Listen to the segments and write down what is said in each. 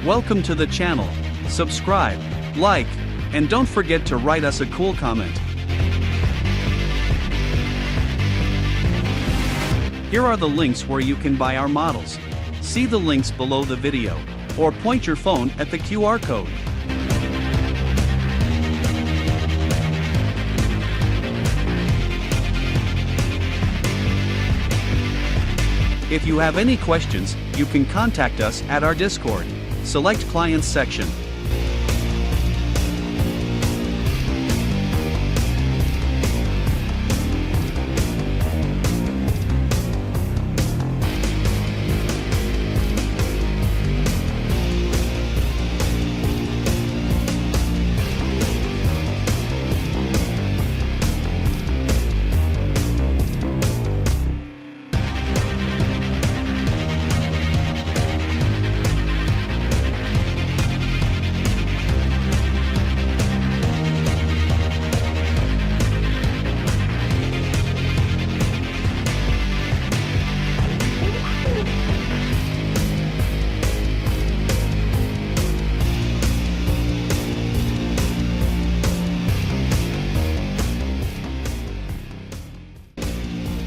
Welcome to the channel. Subscribe, like, and don't forget to write us a cool comment. Here are the links where you can buy our models. See the links below the video, or point your phone at the QR code. If you have any questions, you can contact us at our Discord. Select Clients section.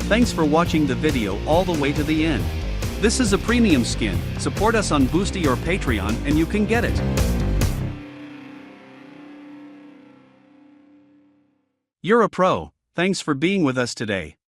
Thanks for watching the video all the way to the end. This is a premium skin. Support us on Boosty or Patreon and you can get it. You're a pro. Thanks for being with us today.